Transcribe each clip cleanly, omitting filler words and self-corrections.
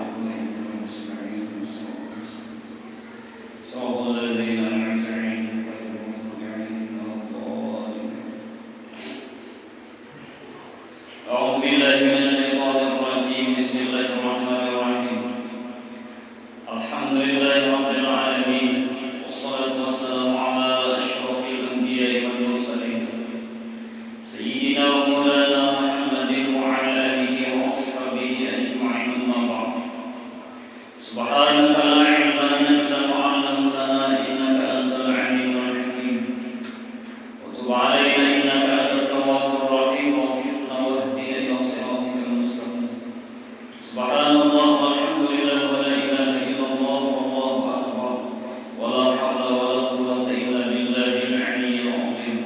نعبد ونستعين صراط الذين أنعمت عليهم غير المغضوب عليهم ولا الضالين. أعوذ بالله من الشيطان الرجيم. بسم الله الرحمن الرحيم. الحمد لله رب العالمين، والصلاة والسلام على أشرف الأنبياء والمرسلين سيدنا ومولانا محمد وعلى آله وأصحابه أجمعين. أما بعد، سبحانك لا علم لنا إلا ما علمتنا إنك أنت العليم الحكيم. وتب علينا إنك أنت التواب الرحيم، ووفقنا واهدنا إلى صراطك المستقيم. سبحان الله والحمد لله ولا إله إلا الله والله أكبر ولا حول ولا قوة إلا بالله العلي العظيم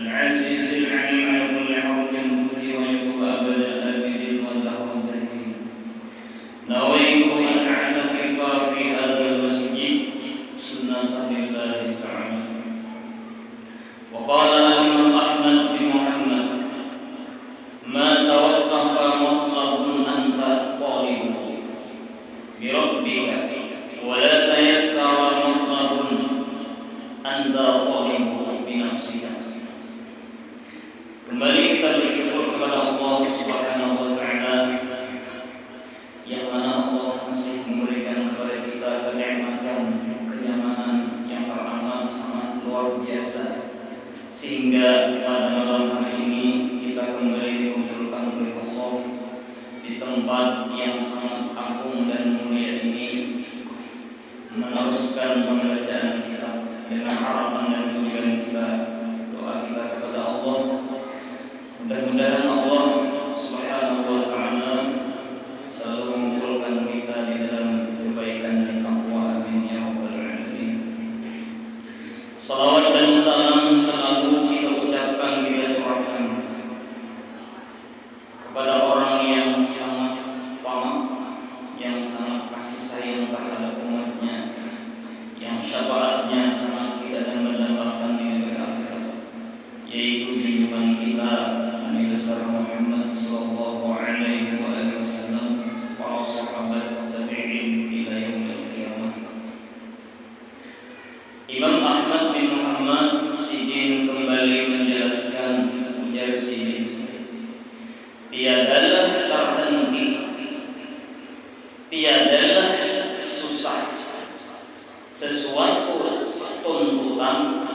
العزيز العليم على كل حرف يؤتي ويكتب أبدا آبد والدهر زكي. نويت أن أعتكف في هذا المسجد سنة لله تعالى. وقال الإمام أحمد بن محمد: ما توقف مطلب أنت طالبه بربك ولا تيسر مطلب أنت طالبه بنفسك. Kembali kita bersyukur kepada Allah Subhanahu wa Ta'ala, yang mana Allah masih memberikan kepada kita kenikmatan, kenyamanan yang teramat sangat luar biasa, sehingga pada malam hari ini kita kembali dikumpulkan oleh Allah di tempat yang sangat agung dan mulia ini, meneruskan pembacaan kita dengan harapan dan tujuan kita, doa kita kepada Allah. Mudah-mudahan Allah Subhanahu wa Ta'ala selalu mengumpulkan kita di dalam kebaikan dan takwa. Amin ya rabbal alamin. Salawat dan salam selalu kita ucapkan, kita curahkan kepada orang yang sangat tamak, yang sangat kasih sayang terhadap umatnya, yang syafaatnya sangat kita dambakan di negeri akhirat, yaitu junjungan kita Nabi besar Muhammad sallallahu alaihi wasallam, para sahabat tabi'in ila yaumil qiyamah. Imam Ahmad bin Muhammad Sidin kembali menjelaskan, ujar Sidin, tiadalah terhenti, tiadalah susah sesuatu tuntutan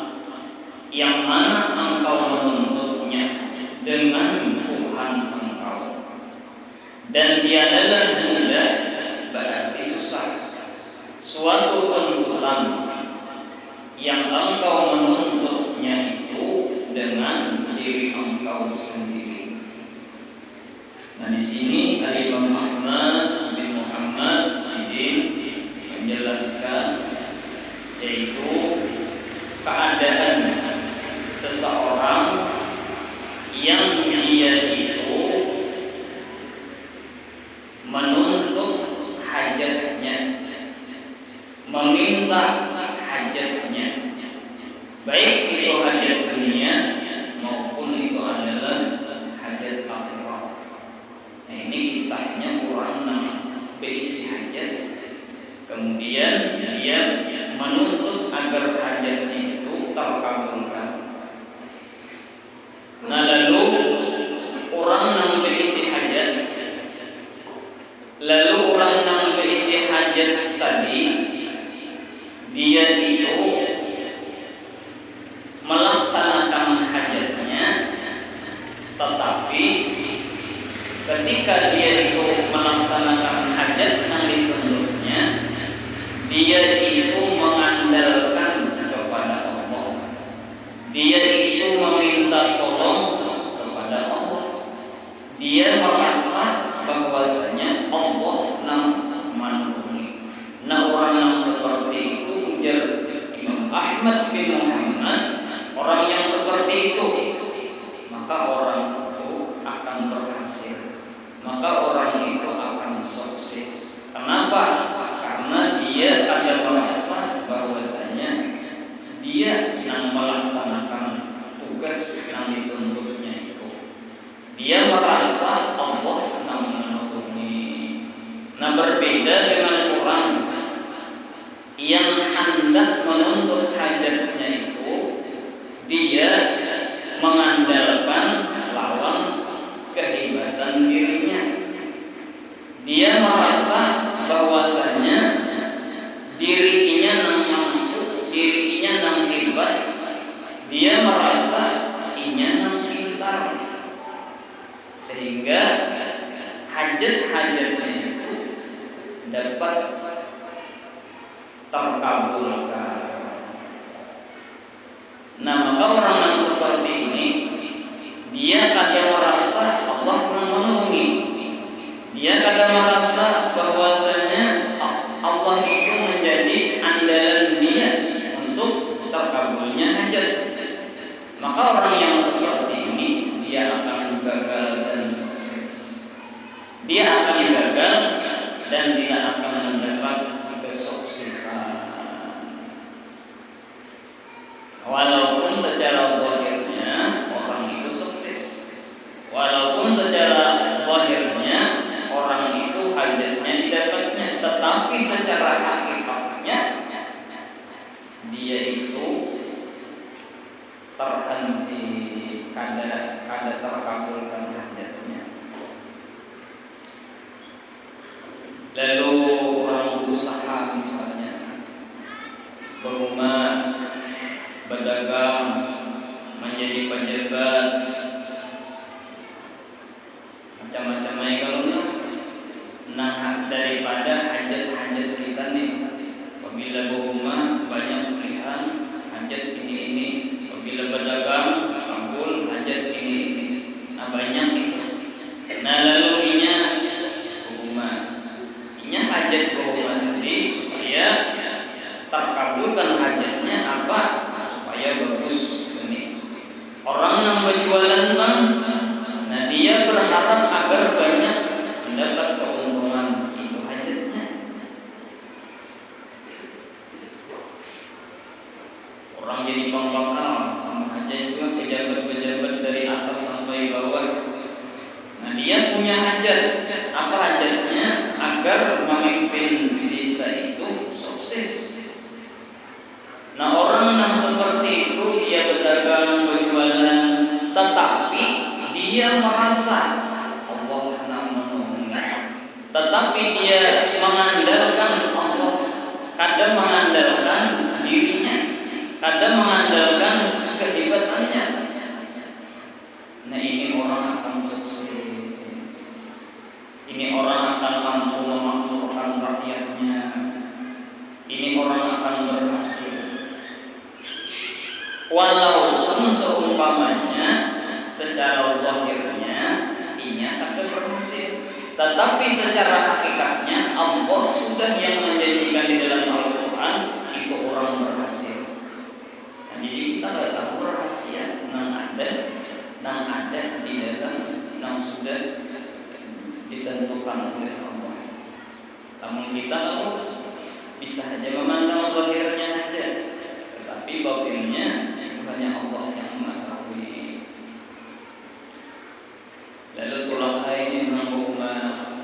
yang mana engkau menuntutnya dengan Tuhan engkau, dan tiadalah mudah, berarti susah, suatu tuntutan yang engkau menuntutnya itu dengan diri engkau sendiri. Nah, di sini Imam Ahmad bin Muhammad Sidin menjelaskan, yaitu keadaan seseorang yang dia itu menuntut hajatnya, meminta hajatnya, baik itu hajat dunia maupun itu adalah hajat akhirat. Nah, ini kisahnya orang yang berisi hajat, kemudian dia menuntut agar hajat itu terkabulkan. Nah, lalu orang yang berisi hajat, tadi dia itu melaksanakan hajatnya, tetapi ketika dia itu melaksanakan hajat yang dituntutnya, dia itu mengandalkan kepada Allah, dia itu meminta tolong kepada Allah, dia merasa bahwasanya Allah yang menolongi. Nah, orang yang seperti itu, ujar Imam Ahmad bin Muhammad, orang yang seperti itu, maka orang itu akan berhasil, maka orang itu akan sukses. Kenapa? Karena dia ada merasa bahwasanya dia yang melaksanakan tugas yang dituntutnya itu. Dia merasa Allah yang menolongi. Nah, berbeda berbeda dengan orang yang hendak menuntut hajatnya itu dia mengandalkan lawan kehebatan dirinya. Dia merasa bahwasanya dirinya nang mampu, dirinya nang hebat. Dia merasa inya nang pintar, sehingga hajat-hajatnya itu dapat terkabulkan. Nah, maka orang yang seperti ini dia kadang merasa Allah menolongi. Dia kadang merasa bahwasanya Allah itu menjadi andalan dia untuk terkabulnya hajat. Maka orang yang seperti ini dia akan gagal dan sukses. Dia akan gagal dan tidak akan mendapat kesuksesan. Walaupun secara zahirnya orang itu sukses, walaupun secara zahirnya orang itu hajatnya didapatnya, tetapi secara hakikatnya dia itu terhenti, kada terkabulkan hajatnya. Lalu orang berusaha misalnya berumah, berdagang, menjadi pejabat, macam-macam aja kalau nah daripada hajat-hajat kita nih. Apabila berumah banyak pilihan hajat ini. Apabila berdagang kabul hajat ini. Nah banyak itu. Nah lalu inya berumah, inya hajat berumah tadi supaya terkabulkan hajatnya apa? Supaya bagus ini. Orang yang berjualan bang, nah dia berharap agar banyak mendapat keuntungan, itu hajatnya. Orang jadi pembakal sama aja juga pejabat-pejabat dari atas sampai bawah. Nah dia punya hajat, apa hajatnya? Agar memimpin desa itu sukses. Nah orang yang seperti itu dia berdagang, berjualan, tetapi dia merasa Allah yang menolongnya, tetapi dia mengandalkan Allah, kadang mengandalkan dirinya, kadang mengandalkan kehebatannya. Nah ini orang akan sukses, ini orang akan mampu memakmurkan rakyatnya, ini orang akan berhasil. Walaupun seumpamanya secara zahirnya inya akan berhasil, tetapi secara hakikatnya Allah sudah yang menjanjikan di dalam Al-Quran itu orang berhasil. Nah, jadi kita tidak tahu rahasia yang ada di dalam yang sudah ditentukan oleh Allah. Namun kita kalau bisa saja memandang zahirnya saja, tetapi batinnya hanya Allah yang mengetahui. Lalu tulang ini menanggung rumah.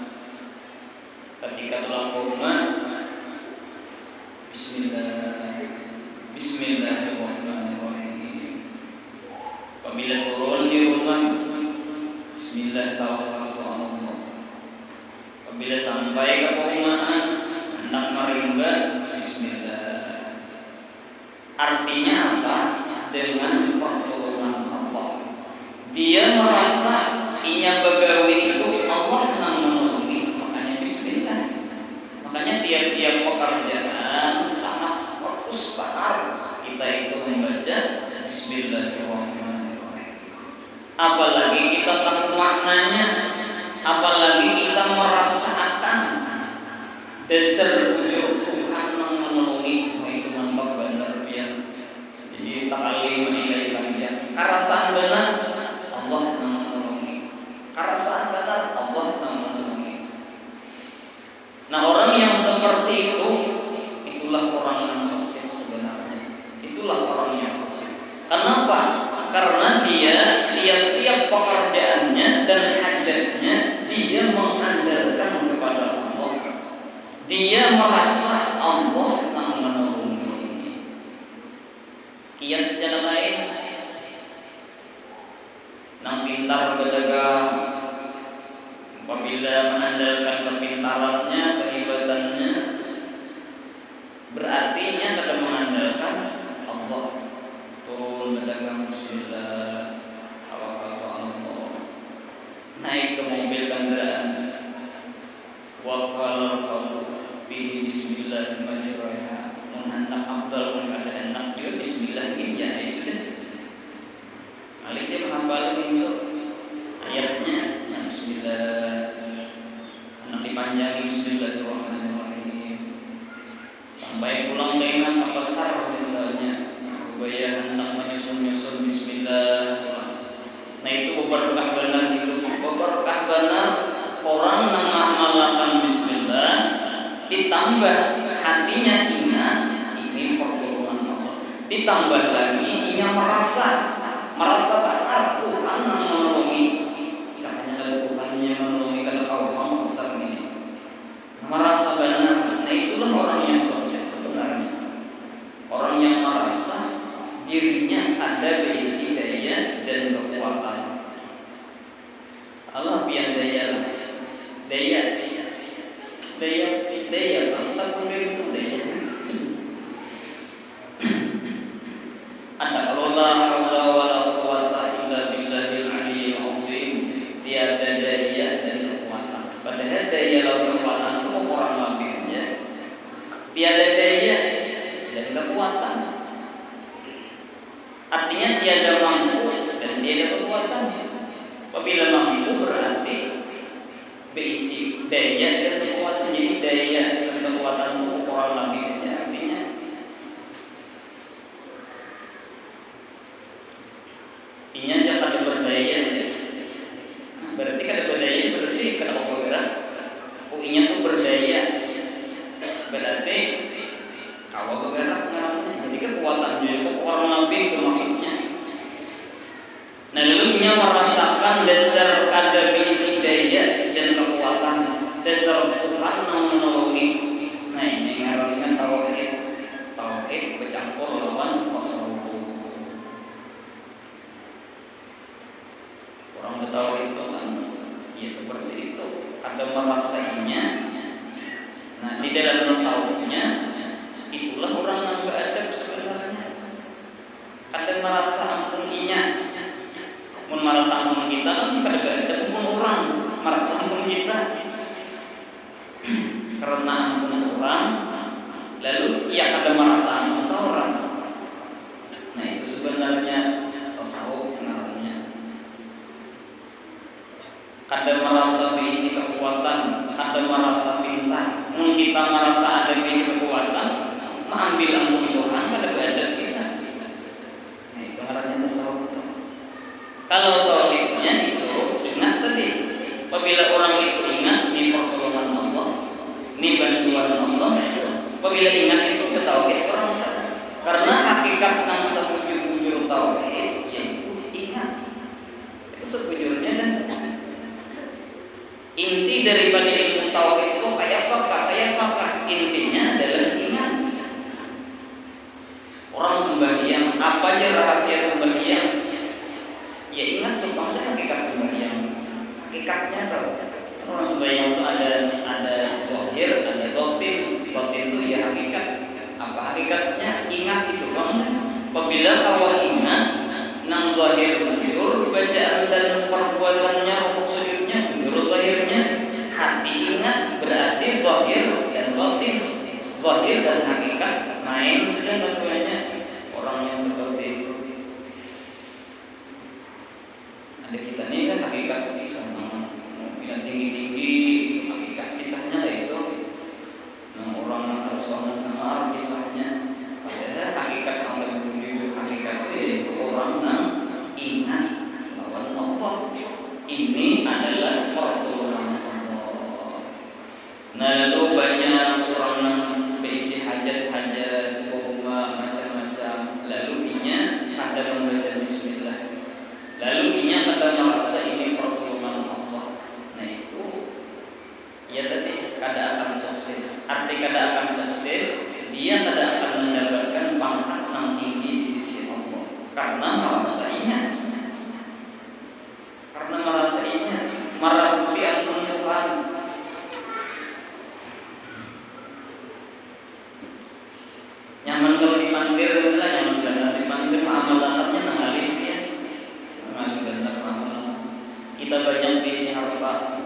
Ketika tulang rumah, Bismillahirrahmanirrahim. Apabila turun di rumah, Bismillah tawakkaltu 'ala Allah. Apabila sampai ke perumahan, hendak merimba, Bismillah. Artinya apa? Dengan pertolongan Allah. Dia merasa inya begawi itu Allah yang menolongi, makanya Bismillah. Makanya tiap-tiap pekerjaan sangat fokus bahar kita itu membaca Bismillahirrahmanirrahim. Apalagi kita tahu maknanya, apalagi kita merasakan dasar wujud Tuhan yang menolongi, itu mantap benar ya. Jadi sekali menilai dia, karasaan benar Allah yang menolongi, karasaan benar Allah yang menolongi. Nah orang yang seperti itu, itulah orang yang sukses sebenarnya. Itulah orang yang sukses. Kenapa? Karena dia tiap-tiap pekerjaannya dan hajatnya dia mengandalkan kepada Allah. Dia merasa Allah yang menolongi ini. Kias jalan lain, nang pintar berdagang, apabila mengandalkan kepintarannya, kehebatannya, berarti nya kada mengandalkan Allah. Turun berdagang bismillah, tawakkaltu Allah. Naik ke mobil kendaraan, waqala qalu bihi bismillah majraha. Mun hendak afdal, mun kada hendak juga bismillah ini ya sudah. Alih dia menghafal itu ayatnya, ya bismillah. Anak dipanjangi bismillahirrahmanirrahim. Sampai pulang ke imam tak besar misalnya, Ubaya hendak menyusun bismillah. Nah itu berkah benar hidup, berkah benar orang yang mengamalkan bismillah, ditambah hatinya ingat ini pertolongan Allah, ditambah lagi ia merasa benar Tuhan yang menolongi. Caranya dari Tuhan yang menolongi karena kau Allah besar ini. Merasa benar, nah itulah orang yang sukses sebenarnya. Orang yang merasa dirinya ada berisi daya dan kekuatan. Allah pian daya bangsa pun dari daya. Ada kalau la haula wala quwata illa billahil aliyyil azim, tiada daya dan kekuatan. Padahal daya dan kekuatan itu orang lebihnya. Tiada daya dan kekuatan. Artinya tiada mampu dan tiada kekuatan. Apabila mampu berarti berisi daya dan kekuatan. Jadi daya dan kekuatan itu orang lebihnya. Artinya inya aja kada berdaya aja. Berarti kada berdaya berarti kada mau bergerak. Inya tuh berdaya. Berarti kalau bergerak namanya. Jadi kekuatannya itu orang lebih itu maksudnya. Nah lalu inya merasakan dasar kada berisi daya dan kekuatan, dasar Tuhan yang menolongi. Nah ini ngarankan tauhid bercampur lawan tasawuf. Orang Betawi itu kan ya seperti itu, kada merasainya. Nah di dalam tasawufnya itulah orang yang beradab sebenarnya. Kada merasa ampun inya. Mun merasa ampun kita kan kada beradab, pun orang merasa ampun kita. Karena ampun orang, lalu ia kada merasa ampun seorang. Nah itu sebenarnya tasawuf namanya. Kada merasa berisi kekuatan, kada merasa pintar. Mun kita merasa ada berisi kekuatan, mengambil ampun Tuhan kada beradab kita. Nah itu ngarannya tasawuf. Kalau tauhidnya disuruh ingat tadi, apabila orang itu ingat ini pertolongan Allah, ini bantuan Allah, apabila ingat itu ke tauhid orang tak. Karena hakikat yang sebujur-bujur tauhid yaitu ingat. Itu sebujurnya dan inti daripada ilmu tauhid itu kayak apakah? Intinya adalah ingat. Orang sembahyang, apa aja rahasia sembahyang? Ya ingat tuh pada hakikat sembahyang. Hakikatnya tahu. Orang sembahyang itu ada zahir, ada batin. Batin itu ya hakikat. Apa hakikatnya? Ingat itu bang. Apabila kau ingat, nang zahir bujur, bacaan dan perbuatannya, rukuk sujudnya bujur zahirnya. Hati ingat berarti zahir dan batin. Zahir dan hakikat main sudah tentunya. Orang yang seperti itu. Ada kita ini kan hakikat kisah yang tinggi-tinggi itu hakikat kisahnya lah itu. Nah, orang yang harus banget kenal kisahnya. Padahal hakikat yang sebelum hakikat itu orang yang ingat lawan Allah. Ini adalah pertolongan Allah. Nah lalu banyak orang yang berisi hajat karena merasainya, meraguti ampun Tuhan. Nyaman kalau dipanggil, itulah nyaman benar dipanggil amal lakatnya nangalih ya, nangalih benar amal. Kita banyak visi harta,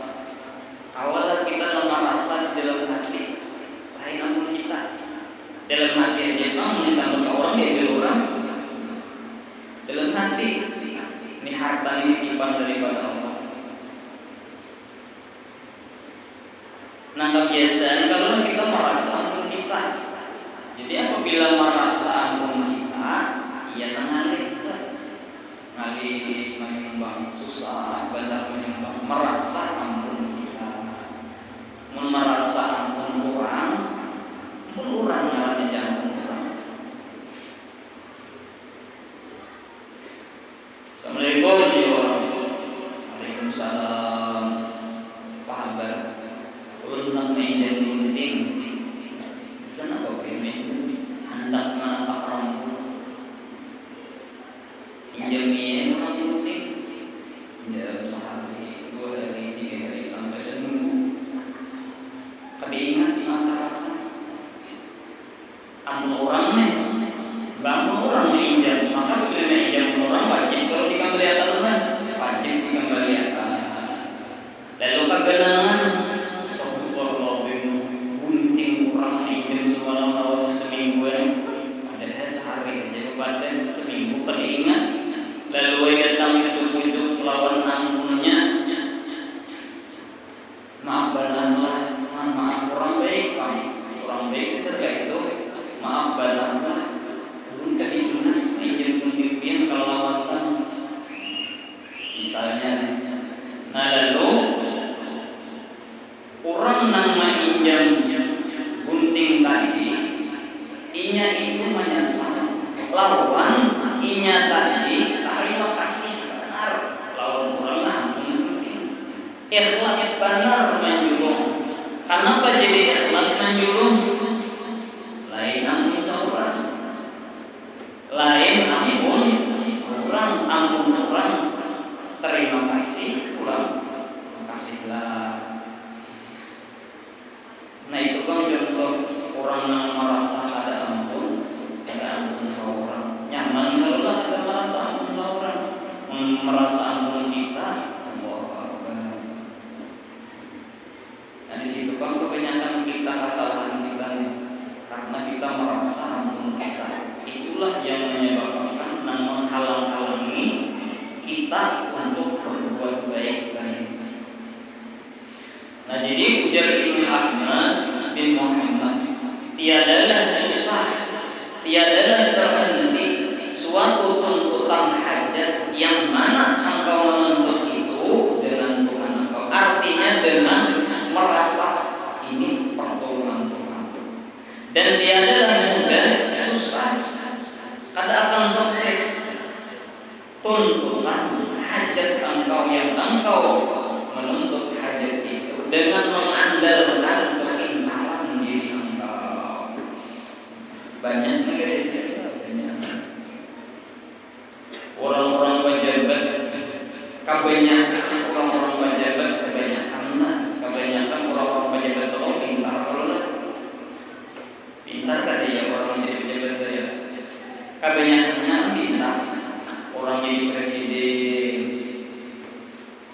kawalah kita merasa dalam hati, lain ampun kita. Dalam hati aja bang, disambut ke orang diambil orang. Dalam hati, ini harta ini titipan daripada Allah. Nah kebiasaan kalau kita merasa ampun kita. Jadi apabila merasa ampun kita, ia nangalih kita, ngalih menyumbang susah, bandar menyumbang, merasa ampun kita. Merasa ampun orang ngalahnya jangan orang. Assalamualaikum warahmatullahi wabarakatuh. Waalaikumsalam. Apa kabar? Ulun nak main jadi penting. Sana apa pengen? Hendak menata rambut. Pinjami orang penting. Jam sehari, 2 hari, 3 hari sampai seminggu. Keingat mata ampun orang nih, bangun orang menginjam. Maka bila menginjam orang wajib kalau dikembalikan kan, wajib dikembalikan. Lalu kegenangan gunting orang menginjam semalam harusnya seminggu padahal sehari aja pada seminggu keingat. Lalu datang hidup-hidup melawan ampunnya. Maaf bananlah, maaf orang baik, orang baik serta itu. Maaf bananlah, belum keingat menginjam gunting kalau lawasan. Misalnya, nah lalu orang nang menginjam gunting tadi, inya itu menyesal. Lawan inya tadi terima kasih benar. Lawan orang nang gunting, ikhlas benar menjulung. Kenapa jadi ikhlas menjulung? Lain ampun seorang, lain ampun seorang, ampun orang. Terima kasih pulang, kasihlah. Nah itu kan contoh orang yang merasa ada ampun seorang. Nyaman kalau ada merasa ampun seorang, merasa ampun kita, Allah Akbar. Nah di situ kan kebanyakan kita kesalahan kita nih, karena kita merasa ampun kita. Itulah yang menyebabkan dan menghalang-halangi kita untuk berbuat baik tadi. Nah jadi ujar Ibnu Ahmad bin Muhammad, tiadalah susah, tiadalah terhenti suatu tuntutan hajat yang mana engkau menuntut itu dengan Tuhan engkau. Artinya dengan merasa ini pertolongan Tuhan. Dan tiadalah mudah, susah, kada akan sukses tuntutan hajat engkau yang engkau menuntut hajat itu dengan mengandalkan keindahan diri engkau. Banyak orang-orang pejabat, kebanyakan orang-orang pejabat, kebanyakan orang-orang pejabat itu pintar kalau lah, pintar kan dia orang jadi pejabat ya. Kebanyakannya pintar, orang jadi presiden.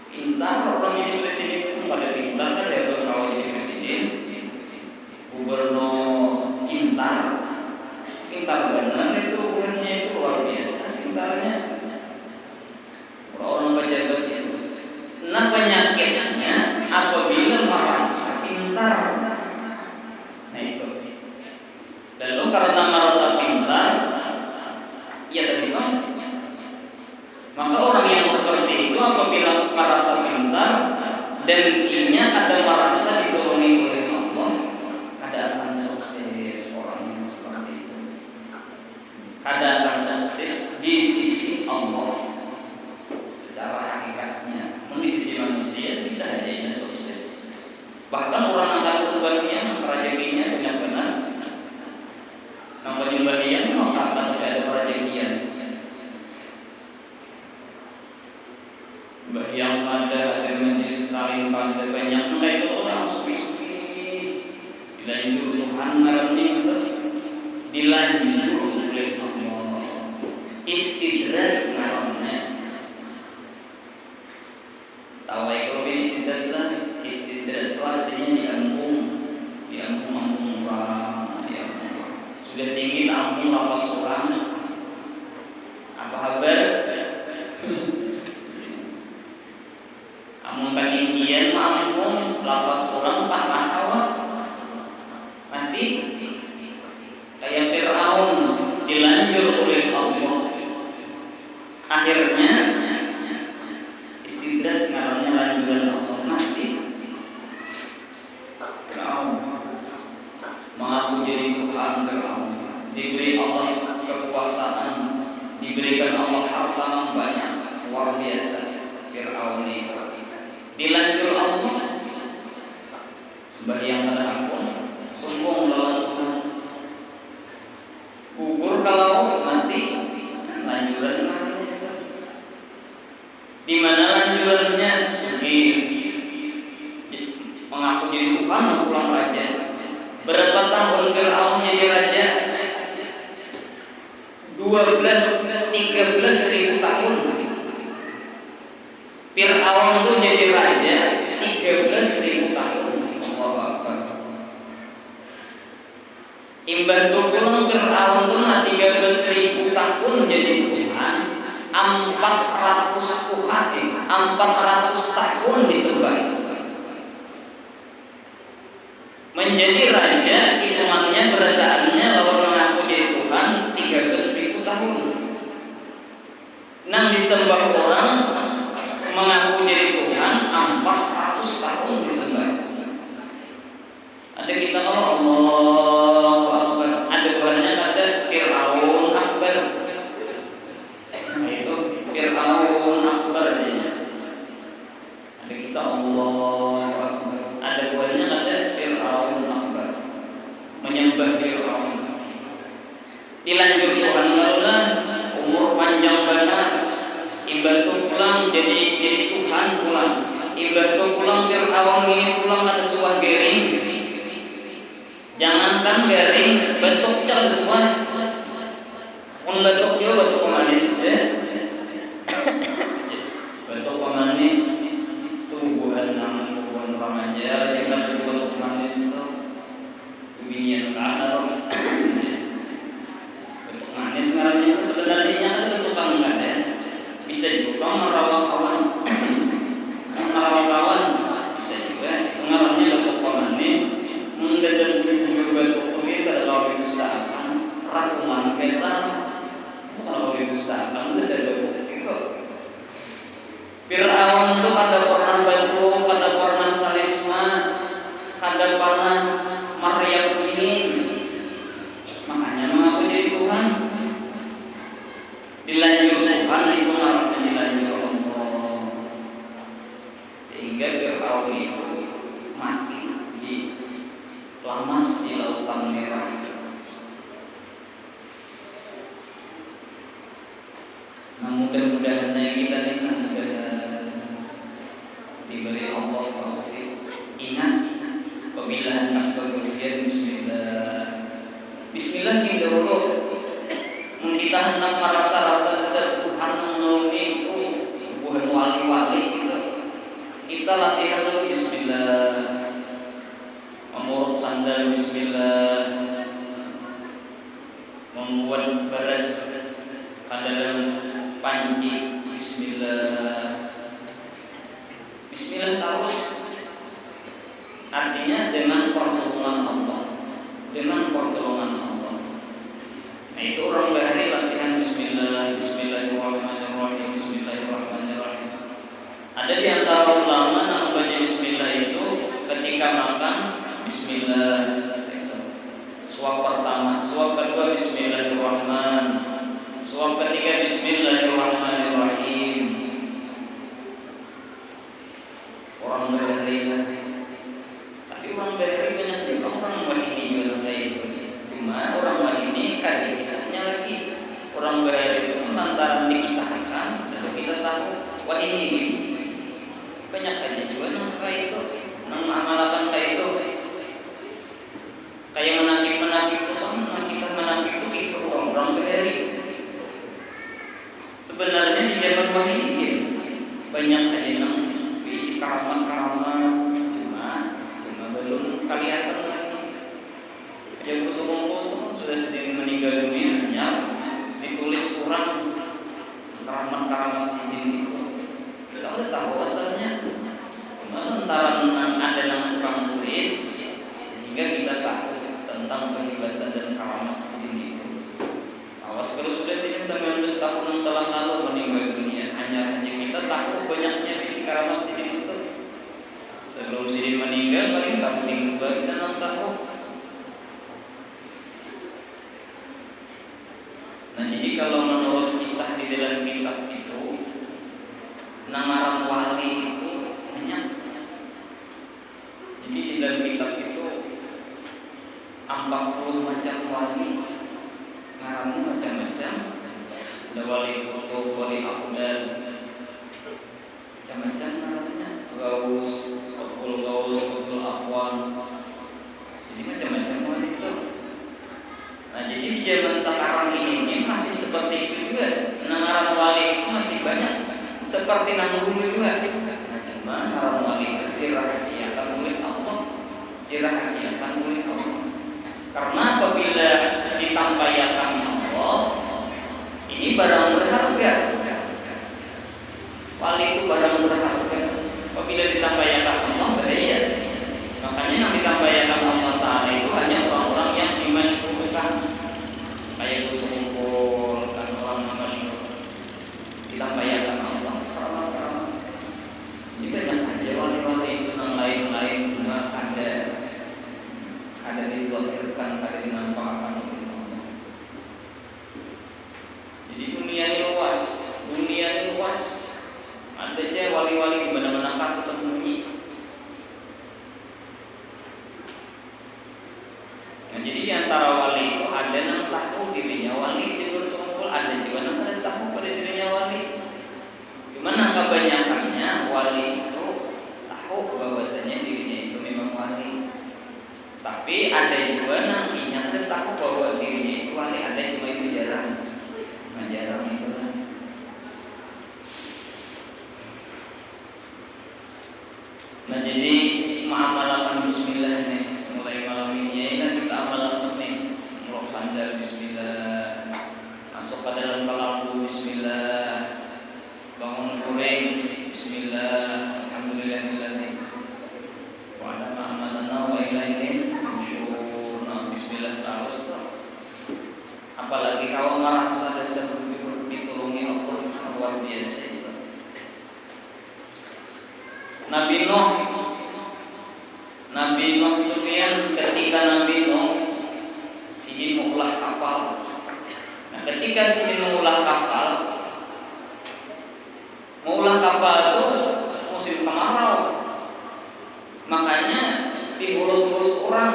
Pintar orang jadi presiden itu pada pintar kan ya, kalau jadi presiden, gubernur pintar benar itu gubernurnya itu luar biasa pintarnya. Orang pejabat itu, nah penyakitnya apabila merasa pintar, nah itu. Lalu karena merasa pintar, ya tadi bang. Maka orang yang seperti itu apabila merasa pintar dan inya ada merasa ditolongi oleh Allah, kada akan sukses orang yang seperti itu. Kada akan sukses di sisi Allah. Secara hakikatnya, di sisi manusia bisa saja ia sukses. Bahkan orang akan sebagian rezekinya benar-benar, nampak bagian maka akan tidak ada rezekian. Yang pada majelis talim pada banyak mereka orang sufi-sufi dilanjur Tuhan ngarannya itu dilanjur oleh Allah istidrak ngarannya tahu ya kalau ini istidrak itu artinya diambung orang sudah tinggi tampung lapas orang apa kabar amun ketinggian mampu lapas orang 4 tahun nanti kayak Fir'aun dilanjur oleh Allah akhirnya istidrak ngarannya lanjuran Allah mati Fir'aun mengaku jadi Tuhan Fir'aun diberi Allah kekuasaan diberikan Allah harta yang banyak luar biasa Fir'aun itu dilanjur Allah sebagian terhampun sombong lawan Tuhan kubur kalau mati lanjuran di mana lanjurannya sugi mengaku jadi Tuhan dan pulang raja berapa tahun Fir'aun jadi raja 13 tahun Fir'aun itu jadi raja 13.000 tahun. Imbah itu pulang Fir'aun itu 13.000 tahun jadi Tuhan 400 Tuhan 400 tahun disembah menjadi raja hitungannya beradaannya lawan mengaku jadi Tuhan 13.000 tahun nang disembah orang mengaku diri Tuhan 400 tahun disembah. Ada kita kalau Allahu Akbar, ada buahnya ada Fir'aun Akbar. Nah itu Fir'aun Akbar aja. Ada kita Allahu Akbar, ada buahnya ada Fir'aun Akbar. Menyembah Fir'aun. Dilanjut Tuhan Allah umur panjang benar. Imbah tu pulang jadi Tuhan pulang. Imbah tu pulang Fir'aun ini pulang ada sebuah garing. Jangankan garing, bentuknya ada sebuah. Bentuknya bentuk pemanis ya. Bentuk pemanis tumbuhan remaja juga bentuk pemanis tu. Binian kahar. Bentuk manis ngarannya sebenarnya kan bentuk enggak ada. Bisa juga merawat kawan bisa juga pengaruhnya bentuk pemanis mendasar bulu bentuk tulir kalau diusahakan rakuman kita kalau diusahakan mendasar bentuk itu Fir'aun itu kada pernah bantu kada pernah salisma kada pernah Maryam ini makanya mengaku jadi Tuhan dilanjur Tuhan itu harusnya dilanjur Allah sehingga Fir'aun itu mati di lamas di lautan merah. Nah mudah-mudahan kita ini diberi Allah taufik. Ingat apabila hendak berujian Bismillah kita dulu kita hendak merasa rasa dasar Tuhan menolongi itu bukan wali-wali kita latihan dulu Bismillah memuruk sandal Bismillah membuat beras dalam panci Bismillah Bismillah terus artinya dengan pertolongan Allah nah itu orang bahari latihan Bismillahirrahmanirrahim Bismillahirrahmanirrahim ada di antara ulama yang membaca Bismillah itu ketika makan Bismillah suap pertama suap kedua Bismillahirrahman suap ketiga Bismillahirrahmanirrahim orang bahari tapi orang bahari banyak juga orang wahini bilang kayak itu cuma orang wahini kan dikisahnya lagi orang bahari itu lantaran dikisahkan lalu kita tahu wah ini banyak aja juga nang kayak itu, nang amalakan kayak itu. Kayak menakib itu kan, nang kisah menakib itu kisah orang-orang beri. Sebenarnya di zaman wahyu ini banyak aja nang berisi karamat-karamat, cuma belum kelihatan lagi. Kayak Rasulullah sudah sendiri meninggal dunia, hanya ditulis kurang karamat-karamat sini itu. Kita udah tahu asalnya, cuma lantaran ada yang kurang tulis, sehingga kita tahu tentang kehebatan dan karamat sini itu. Awas kalau sudah sini 19 tahun yang telah lalu meninggal dunia, hanya kita tahu banyaknya bisi karamat sini itu. Sebelum sini meninggal paling something juga kita nggak tahu. Nah jadi kalau menurut kisah di dalam kitab itu, nama wali itu banyak. Jadi di dalam kitab itu 40 macam wali, ngarannya macam-macam. Ada wali kutub, wali abdal, macam-macam ngarannya. Gaus, Qutbul Aqwan. Jadi macam-macam wali itu. Nah jadi di zaman sekarang ini masih seperti itu juga. Nama wali itu masih banyak seperti nama dulu juga. Nah cuma nama wali itu dirahasiakan oleh Allah, dirahasiakan oleh Allah. Karena apabila ditampaikan Allah, ini barang berharga. Wali itu barang berharga. Apabila ditampaikan Allah bahaya. Makanya yang ditampaikan Allah Ta'ala itu hanya orang-orang yang dimasyhurkan. Kayak Rasulullah kan orang masyhur. Ditampaikan Allah karena ini banyak aja wali-wali itu yang lain-lain cuma ada dizahirkan, ada dinampakkan oleh Allah. Jadi dunia ini luas. Ada aja wali-wali di mana-mana kata sembunyi. Nah, jadi di antara wali itu ada yang tahu dirinya wali, di Rasulullah ada juga yang kada tahu pada dirinya wali. Cuman yang kebanyakannya wali itu tahu bahwasanya dirinya itu memang wali. Tapi ada juga yang kada tahu bahwa dirinya itu wali, ada cuma itu jarang. Nah, jarang itu lah. Nah, jadi mengamalkan bismillah nih, mulai malam ini ya kita amalkan nih. Mulai sandal bismillah, masuk ke dalam kelambu bismillah, bangun goreng bismillah, alhamdulillahilladzi wa ala ma'amalana wa ilaihi nusyur. Nah, bismillah terus tuh. Apalagi kalau merasa dasar ditolongi Allah, luar biasa itu. Nabi Nuh itu kan ketika Nabi Nuh sidin mengulah kapal. Nah, ketika sidin mengulah kapal itu musim kemarau. Makanya diurut-urut orang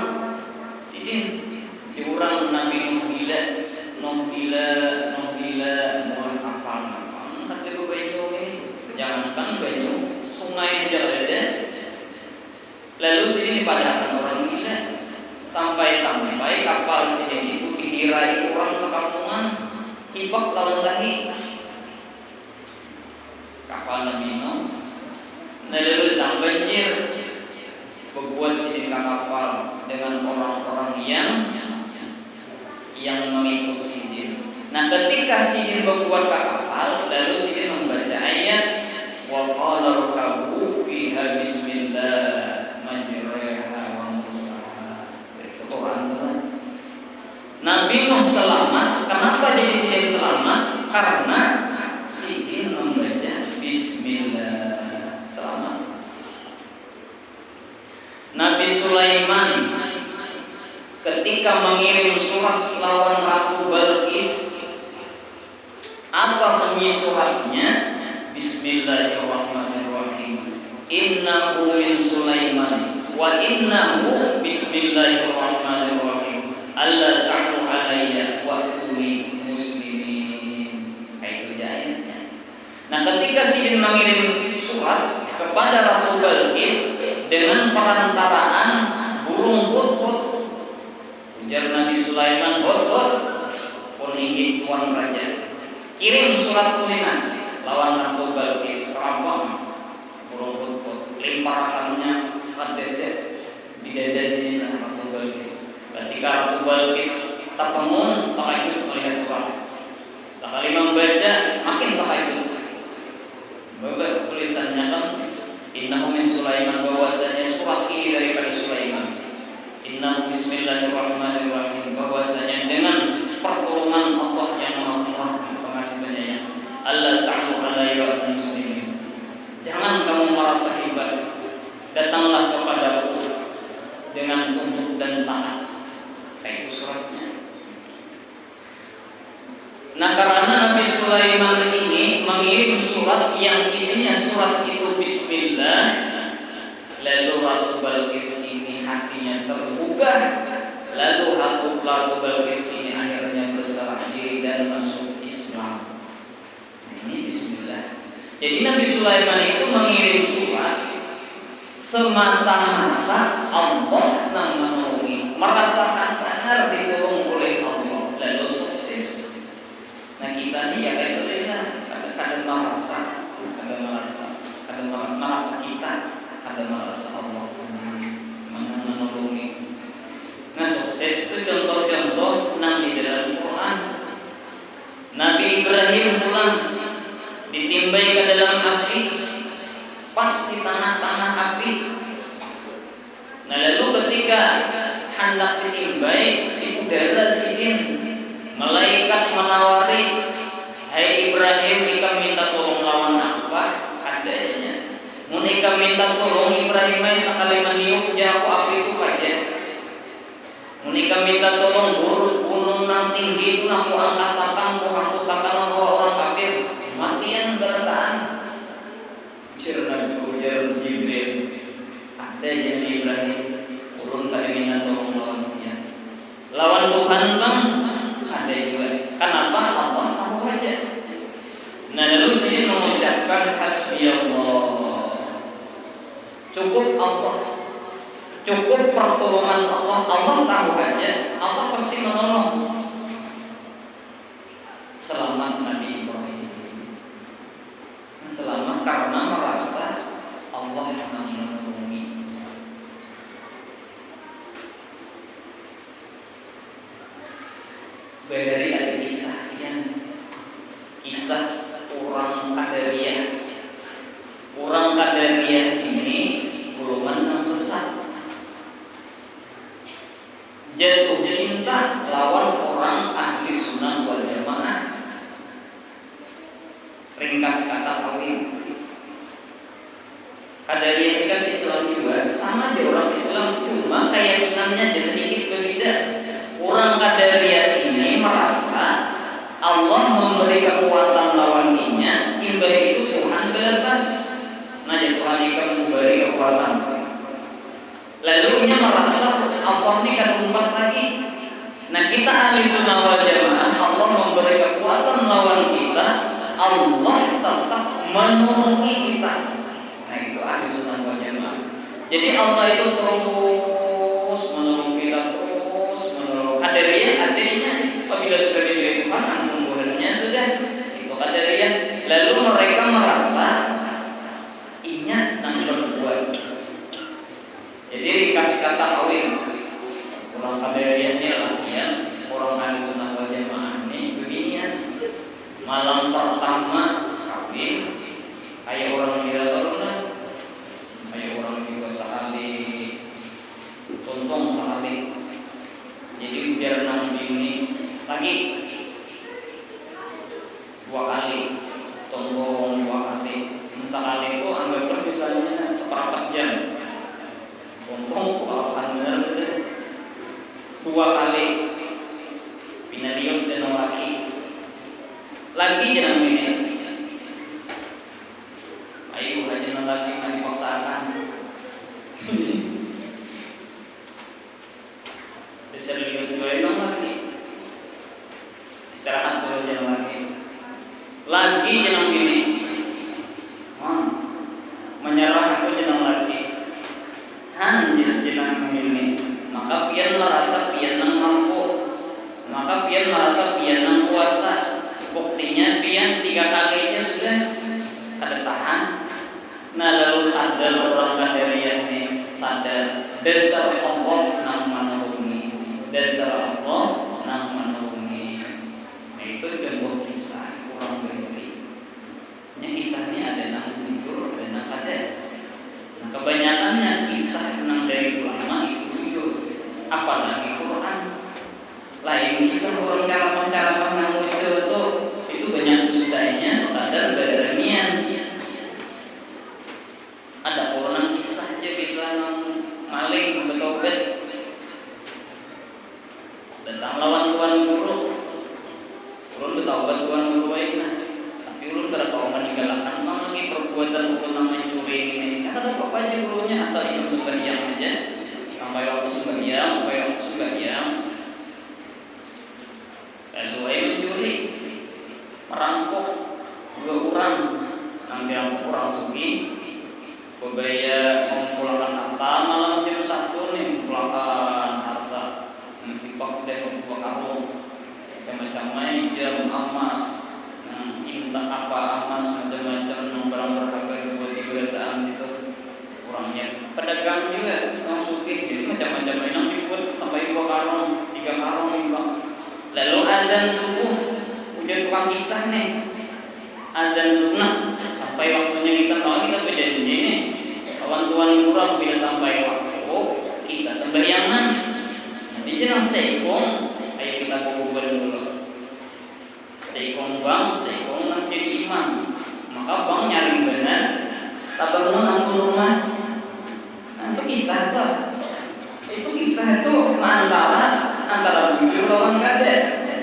sidin diurang Nabi Nuh gila mengulah kapal. Entah juga banyu ini, jangankan banyu sungai aja ada. Lalu sini dipadamkan orang gila sampai kapal sini itu dikirai orang sekampungan hibak lawan dahi. Kapal Nabi Nuh lalu datang banjir berbuat sini kapal dengan orang-orang yang mengikut sidin. Nah, ketika sidin berbuat kapal, lalu sidin membaca ayat wa qala rkabu fiha bismillah majriha wa mursaha. Itu Quran. Nabi Nuh selamat. Kenapa jadi sidin selamat? Karena sidin membaca bismillah, selamat. Nabi Sulaiman ketika mengirim surat lawan Ratu Balqis, apa bunyi suratnya? Bismillahirrahmanirrahim. Innahu min Sulaiman wa innahu bismillahirrahmanirrahim. Alla ta'lu alayya wa kuni muslimin. Itu ayatnya. Nah, ketika sidin mengirim surat kepada kepada Ratu Balqis dengan perantaraan burung hudhud. Ujar Nabi Sulaiman, hudhud pun ingin tuan raja, kirim surat kulina lawan Ratu Balqis. Terampang burung hudhud, limparakannya kadede di dada sini Ratu Balqis. Ketika Ratu Balqis terpemun, takjub melihat surat. Sekali membaca makin takjub. Bapak tulisannya kan innahu min Sulaiman, bahwasanya surat ini daripada Sulaiman. Innahu bismillahirrahmanirrahim, bahwasanya dengan pertolongan Allah yang Maha Pengasih Penyayang. Allah ta'ala alayya muslimin. Jangan kamu merasa hebat. Datanglah kepadaku dengan tunduk dan taat. Kayak itu suratnya. Nah, karena Nabi Sulaiman ini mengirim surat yang isinya surat itu bismillah, lalu Ratu Balqis ini hatinya tergugah, lalu Ratu Balqis ini akhirnya berserah diri dan masuk Islam. Nah, ini bismillah. Jadi Nabi Sulaiman itu mengirim surat semata-mata Allah yang menolongi, merasakan benar ditolong oleh Allah, lalu sukses. Nah, kita ini ya kayak itu kadang merasa kita, kadang merasa Allah menolongi. Nah, sukses itu contoh-contoh Nabi dalam Quran. Nabi Ibrahim pulang ditimbai ke dalam api, pas di tengah-tengah api. Nah, lalu ketika hendak ditimbai di udara sidin, malaikat menawari, hai Ibrahim, ika minta tolong lawan apa adanya. Mun ika minta tolong Ibrahim sekali meniup aku api itu aja. Mun ika minta tolong gunung nang tinggi itu aku angkat takkan orang kafir matian berataan. Cerna ujar Jibril, ada yang Ibrahim ulun kali minta tolong lawan Tuhan bang. Ada juga. Kenapa? Allah tahu aja. Nah, lalu saya mengucapkan hasbiyallah. Cukup Allah. Cukup pertolongan Allah. Allah tahu aja. Allah pasti menolong. Selamat Nabi Ibrahim. Selamat karena merasa Allah yang menolongi. Dari ada kisah orang Qadariyah. Orang Qadariyah ini golongan yang sesat, jatuh cinta lawan orang ahli sunnah wal jamaah. Ringkas kata kawin. Qadariyah ini kan Islam juga, sama dia orang Islam, cuma keyakinannya dia sedikit berbeda. Orang Qadariyah ini merasa Allah memberi kekuatan lawan inya, imbah itu Tuhan bebas. Nah, Tuhan itu memberi kekuatan. Lalu inya merasa Allah ini kan umpat lagi. Nah, kita ahli sunnah wal jamaah, Allah memberi kekuatan lawan kita, Allah tetap menolongi kita. Nah, itu ahli sunnah wal jamaah. Jadi Allah itu terus menolong kita, terus menolong. Qadariyah adanya apabila sudah diberi Tuhan, anugerahnya sudah itu Qadariyah. Lalu mereka merasa inya nang berbuat. Jadi dikasih kata kawin. Orang Qadariyahnya latihan, orang ahli sunnah wal jamaah ini beginian. Malam pertama kawin, kayak orang tidak lah, kayak orang juga sekali, tuntung sekali. Jadi biar nang ini lagi 2 kali, tuntung 2 kali. Sekali itu anggaplah misalnya 1/4 jam. Tuntung kalau benar sudah 2 kali. Pinadium dan laki. Lagi jangan ini. Ayo aja lagi yang dipaksakan. Diserius gue lagi. Istirahat dulu jangan lagi. Lagi jangan gini. Menyerah jenang ini. Maka pian merasa pian nang mampu. Maka pian merasa pian nang kuasa. Buktinya pian 3 kalinya sudah kada tahan. Nah lalu sadar orang kadarian ini, sadar dasar Allah nang menolongi, dasar Allah nang menolongi. Nah itu contoh kisah orang berhenti. Yang kisahnya ada nang jujur, ada nang kada. Nah kebanyakannya kisah nang dari ulama itu jujur. Apalagi Quran. Lain kisah orang cara nang itu banyak dustanya sekadar beranian. Ada Quran kisah aja, kisah nang maling betobet tentang lawan tuan guru. Ulun betaubat tuan guru baiklah, tapi ulun kada tahu meninggalkan bang lagi perbuatan ulun nang mencuri ini. Ya kada apa aja gurunya asal ikut sembahyang aja, sampai waktu sembahyang. Lalu ayo mencuri, merampok 2 orang, nang dirampok orang sugih. Bebaya mengumpulkan harta malam jam 1 nih, mengumpulkan harta dipak deh buat karung macam-macam jam emas, cinta apa emas macam-macam barang berharga buat diberataan situ. Orangnya pedagang juga orang sugih, jadi macam-macam mainan dibuat sampai 2 karung, 3 karung nih bang. Lalu azan subuh, udah tukang kisah nih, azan sunnah sampai waktunya kita berjanji nih. Kawan tuan kurang bila sampai waktu kita sembahyangan. Nanti jangan seikong, ayo kita kumpulkan dulu. Seikong bang, seikong nak jadi imam. Maka bang nyari benar, tabangun angkul rumah. Nah, itu kisah tuh. Itu kisah itu antara jujur lawan kada.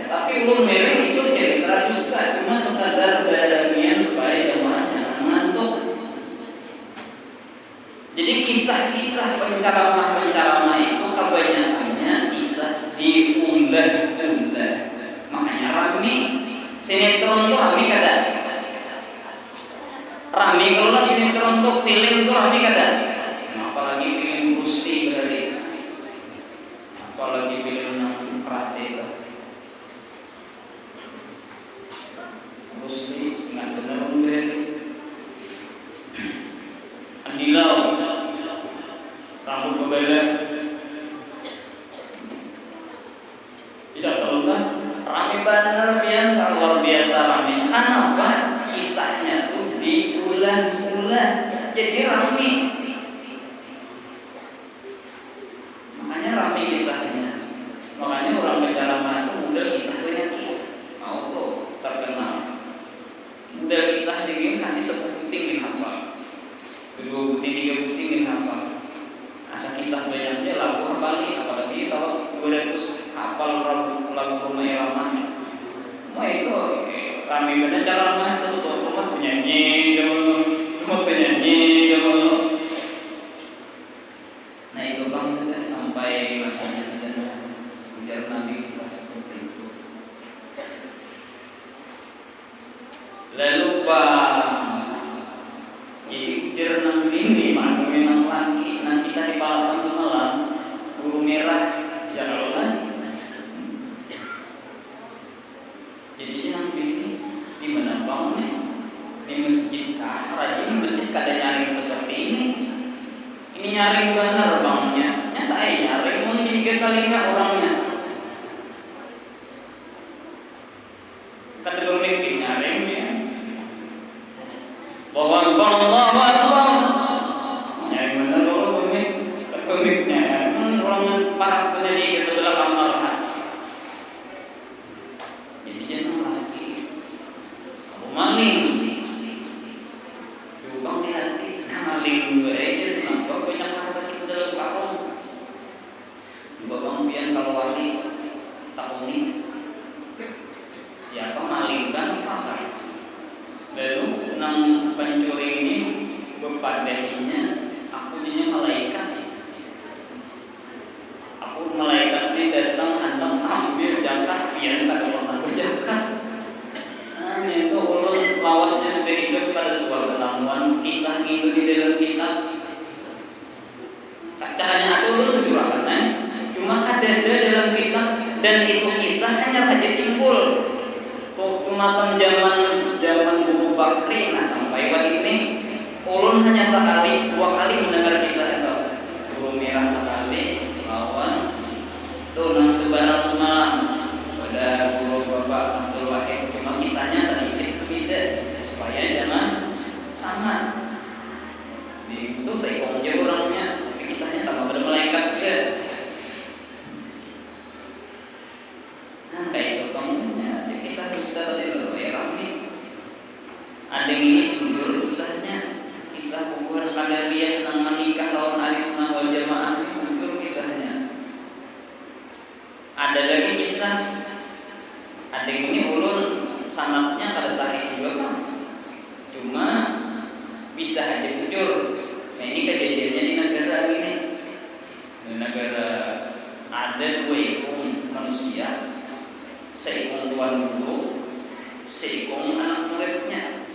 Tapi ulun mereng itu cerita dusta, cuma sekadar beranian supaya jamaahnya ngantuk. Jadi kisah-kisah penceramah itu kebanyakannya kisah diulah-ulah. Makanya rame sinetron tuh rame kada? Rame kalau sinetron tuh film tuh rame kada? Apalagi film Bruce Lee berarti. Apalagi film yang karate itu. Bruce Lee ingat benar berarti. Andilau rambut berbeda bisa tahu kan rame bener pian luar biasa rame. Kenapa? Kisahnya tuh diulang-ulang jadi rame. Makanya rame kisahnya. Makanya orang berceramah itu model kisah banyak mau tuh terkenal. Model kisah jadi nanti 10 penting apa? 2 bukti, 3 bukti min hafal. Asa kisah banyaknya lagu hafal apalagi kalau 200 hafal lagu rumah irama. Mau itu kami benar cara mah itu teman penyanyi dulu, semua penyanyi dulu. Nah itu bang sudah sampai masanya sudah biar nabi kita seperti itu. Lalu bang jadi ujar nang ini mana nang laki nang kisah di Palembang semalam guru merah jalan. Jadi nang ini di mana bang nih di masjid kah? Rajin masjid kada nyaring seperti ini. Ini nyaring benar bangnya. Nyata nyaring mun 3 kali orangnya. Kategori nyaring ya. Bahwa bang Allah nyari benar dulu pemiknya orang para penyanyi ke sebelah kamar. Jadi jangan lagi kamu maling coba hati maling gue aja kenapa banyak harta kita dalam karung coba bang pian kalau caranya atuh juragan cuma kadada dalam kitab dan itu kisah hanya saja timbul tuh cuma zaman Guru Bakri. Nah sampai ini ulun hanya sekali 2 kali mendengar kisah itu. Guru Merah sekali lawan tuh nang sebarang semalam pada Guru Bapak Abdul Wahid, cuma kisahnya sedikit berbeda supaya jangan sama. Itu seikong aja orangnya, tapi kisahnya sama pada malaikat dia. Nah kayak itu kamunya, kisah Ustaz tadi loh ya kami. Ada yang ini jujur kisahnya, kisah hubungan qadariyah yang menikah lawan ahli sunnah wal jamaah, jujur kisahnya. Ada lagi kisah, ada yang ini ulun sanadnya pada sahih juga kan, cuma bisa aja jujur. Nah ini kejadiannya di negara ini, di negara ada 2 ekor manusia, seekor tuan guru, seekor anak muridnya.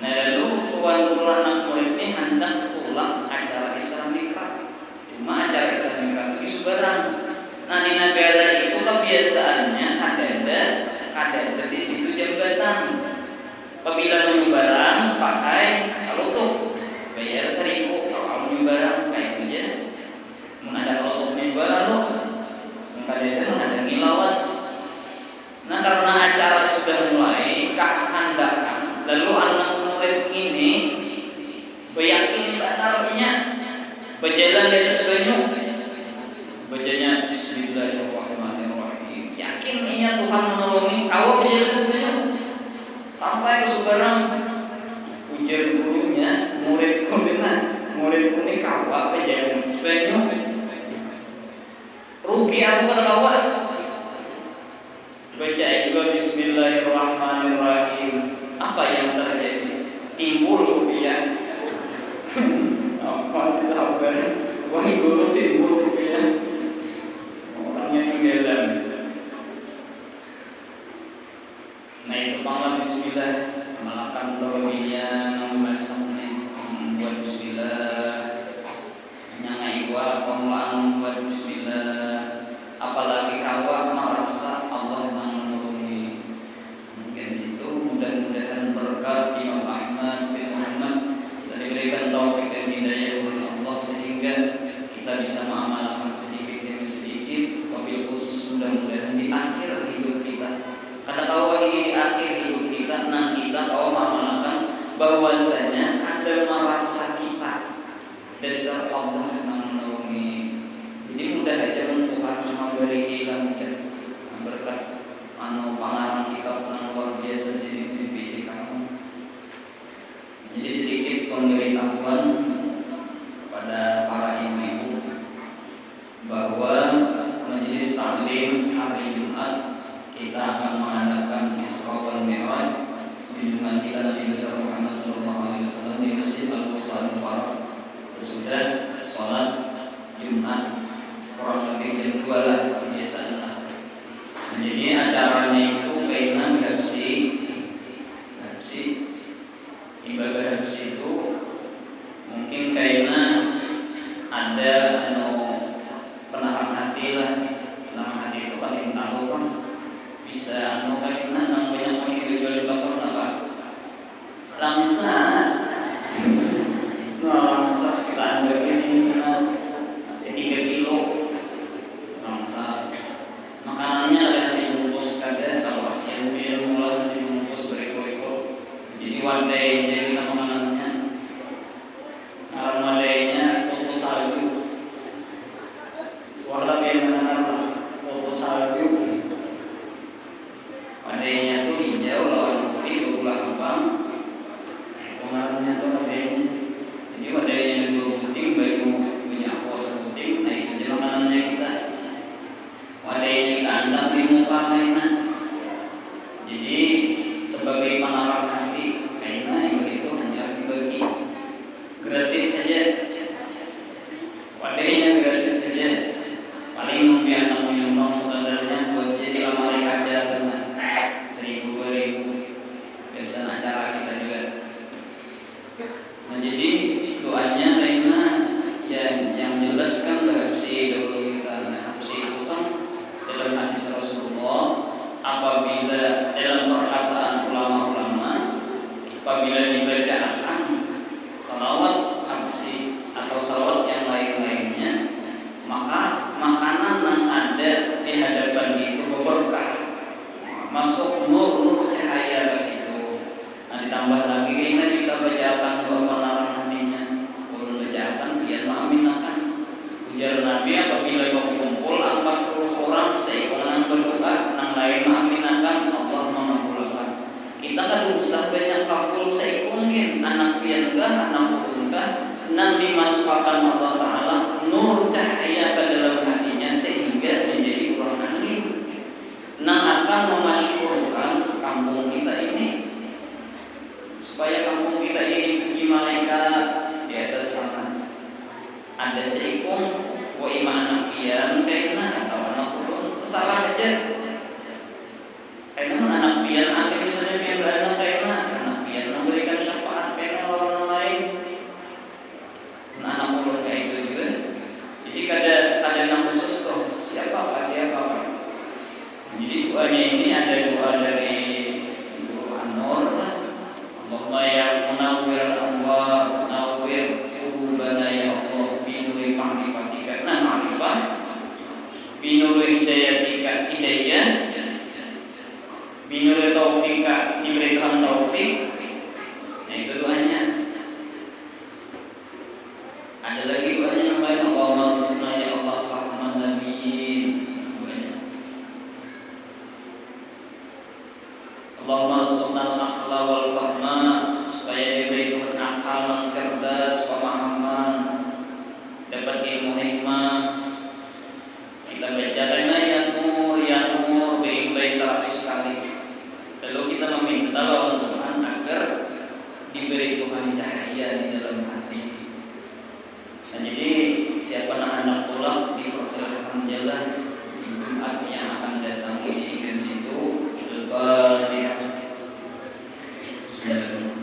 Nah lalu tuan guru anak muridnya hendak tolak acara Isra Mi'raj, cuma acara Isra Mi'raj itu sebarang. Nah di negara itu kebiasaannya kadada di situ jambatan. Apabila menyebarang pakai lotok bayar 1.000 kalau menyebarang kayak itu aja. Mun ada lotok menyebarang lo, kadada ada ngilawas. Nah karena acara sudah mulai kehendakan, lalu anak murid ini beryakin benarnya berjalan di atas banyu, bacanya Bismillahirrahmanirrahim, yakin ini Tuhan menolongi kau berjalan di banyu sampai ke seberang. Ujar gurunya, murid kuning kawak berjalan di banyu, rugi aku kata kawak. Baca juga Bismillahirrahmanirrahim. Apa yang terjadi? Timbul rupiah. Apa tidak benar? Wahai guru timbul rupiah. Orangnya tinggalan. Nah itu panggilan Bismillah. Malakan tauhidnya namasan buat Bismillah. Nyangai gua pengelolaan buat Bismillah. Apalagi kawak merasa Allah menolongi. Mungkin situ mudah-mudahan berkat Imam Ahmad bin Muhammad kita diberikan taufik dan hidayah oleh Allah sehingga kita bisa mengamalkan sedikit demi sedikit, wabil khusus mudah-mudahan di akhir hidup kita. Karena kalau ini di akhir hidup kita, nah kita tahu mengamalkan bahwasanya ada merasa kita dasar Allah menolongi. Jadi mudah aja Tuhan memberi kita mudah berkat pengarang kita yang luar biasa sih di visi kamu. Jadi sedikit pemberitahuan kepada para ibu-ibu bahwa majelis taklim hari Jumat kita akan mengadakan Isra wal Mi'raj junjungan kita Nabi besar Muhammad SAW di Masjid Al-Aqsa Al-Mubarak. Sesudah sholat Jumat kurang lebih jam 2 lah kebiasaan lah. Jadi acaranya itu kainan habsi ibadah habsi itu mungkin kainan ada penahan hati lah. Penahan hati itu kan yang tahu kan bisa kainan yang banyak yang dijual di pasar apa langsa. Nah langsa kita ambil di sini 3 kilo langsa. Makanannya ada nasi bungkus kada, kalau pasien mulai nasi bungkus bereko-eko. Jadi wadai jadi kita makanannya. Kalau wadainya foto salju. Suara biar mendengar foto salju. Wadainya tuh hijau lawan putih berulang abang. Pengaruhnya tuh wadainya. Jadi wadainya dulu putih baju minyak puasa putih. Nah itu aja makanannya kita. Wadainya kita antar di muka mainan. Jadi sebagai pengarang hati mainan yang begitu hanya dibagi gratis saja. Wadainya gratis saja. Paling mungkin menyumbang sebenarnya buat jadi lemari kaca dengan 1.000-2.000 kesan acara kita juga. Nah jadi doanya karena yang jelas Nabi apabila berkumpul 40 orang seikongan berdoa nang lain aminakan Allah mengabulkan. Kita kada usah banyak kabul seikungin anak piankah anak ulungkah nang dimasukkan Allah Ta'ala nur cahaya ke dalam hatinya sehingga menjadi orang alim nang akan memasyhurkan kampung kita ini supaya kampung kita ini dipuji malaikat di atas sana. Ada seikung wa ima anak pian kaina atau anak ulun tersalah aja. Karena anak pian ada misalnya pian beranak kaina anak pian memberikan syafaat kaina orang lain. Anak ulun kayak itu juga. Jadi kada nak khusus tuh siapa. Jadi doanya ini ada doa dari Guru An-Nur lah. Allahumma ya munawwir anwar nawwir qulubana ya Allah binuri ma'rifatika. Nah, ma'rifah binuri hidayatika hidayah binuri taufika diberikan taufik. Nah, itu doanya. Ada lagi doanya namanya Allahumma rasulna ya Allah fahman nabiyyin. Allahumma rasulna al-aqla wal fahma supaya diberi Tuhan akal yang cerdas, pemahaman, dapat ilmu hikmah. Kita baca karena ya nur berimbai 100 kali. Lalu kita meminta lawan Tuhan agar diberi Tuhan cahaya di dalam hati. Nah, jadi siapa anak pulang dipersilakan jalan Jumat yang akan datang di situ. Al-Fatihah. Bismillahirrahmanirrahim.